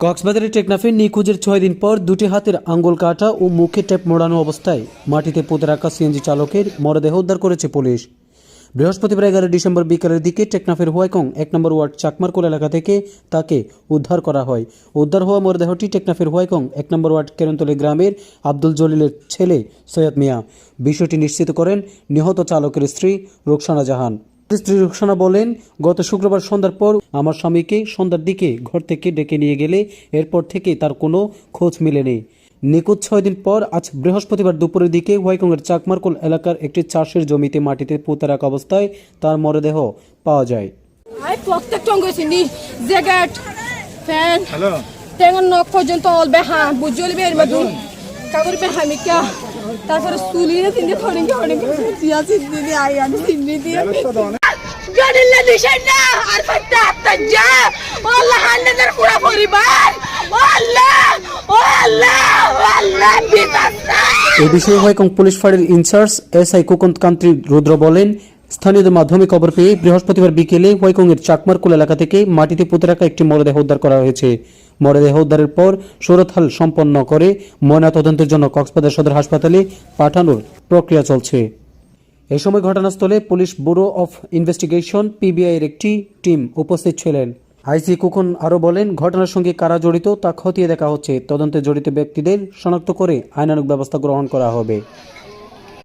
কক্সবাজারের টেকনাফে নিখোঁজের 6 দিন পর দুটি হাতের আঙ্গুল কাটা ও মুখে টেপ মোড়ানো অবস্থায় মাটিতে পুঁতে রাখা সিএনজি চালকের মরদেহ উদ্ধার করেছে পুলিশ। বৃহস্পতিবার 11 ডিসেম্বর বিকেলের দিকে টেকনাফের হুয়াইকং 1 নম্বর ওয়ার্ড চাকমারকোল এলাকা থেকে তাকে উদ্ধার করা হয়। উদ্ধার হওয়া মরদেহটি টেকনাফের হুয়াইকং 1 নম্বর ওয়ার্ড কেরন্তলি গ্রামের আব্দুল জলিলের ছেলে সৈয়দ মিয়া। বিষয়টি নিশ্চিত করেন নিহত চালকের স্ত্রী রুকসানা জাহান। স্ত্রী রুকসানা বলেন, গত শুক্রবার সন্ধ্যার পর আমার স্বামীকে সন্ধ্যার দিকে ঘর থেকে ডেকে নিয়ে গেলে এরপর থেকে তার কোনো খোঁজ মেলেনি। নিখোঁজ 6 দিন পর আজ বৃহস্পতিবার দুপুরের দিকে হুয়াইকংয়ের চাকমারকোল এলাকার একটি চাষের জমিতে মাটিতে পুঁতে রাখা অবস্থায় তার মরদেহ পাওয়া যায়। প্রত্যেকটা জ্যাকেট ফ্যান টেঙ্গন নখ পর্যন্ত অলবে হ্যাঁ বুঝলি বের বাদুন কাগরি পে হামিকা তারপরে সুলিয়ে তিনটে থরিঙ্গে হরিঙ্গে দিয়া সিদ্ধি দিয়ে আই আমি সিদ্ধি দিয়ে জানিলে দিশাই না আর ফাটা তাজ্জা আল্লাহ হান্নাদের পুরা পরিবার আল্লাহ আল্লাহ আল্লাহ বিতাসা। এই বিষয়ে হুয়াইকং পুলিশ ফাঁড়ির ইনচার্জ এসআই কুকন্ত কান্ত্রি রুদ্র বলেন, স্থানীয়দের মাধ্যমে খবর পেয়ে বৃহস্পতিবার বিকেলে হুয়াইকংয়ের চাকমারকোল এলাকা থেকে মাটিতে পুঁতে রাখা একটি মরদেহ উদ্ধার করা হয়েছে। মরদেহ উদ্ধারের পর সুরতহাল সম্পন্ন করে ময়নাতদন্তের জন্য কক্সবাজার সদর হাসপাতালে পাঠানোর প্রক্রিয়া চলছে। এই সময় ঘটনাস্থলে police bureau of investigation PBI এর একটি টিম উপস্থিত ছিলেন। আইসি কুকন আরও বলেন, ঘটনার সঙ্গে কারা জড়িত তা খতিয়ে দেখা হচ্ছে। তদন্তে জড়িত ব্যক্তিদের শনাক্ত করে আইনানুগ ব্যবস্থা গ্রহণ করা হবে।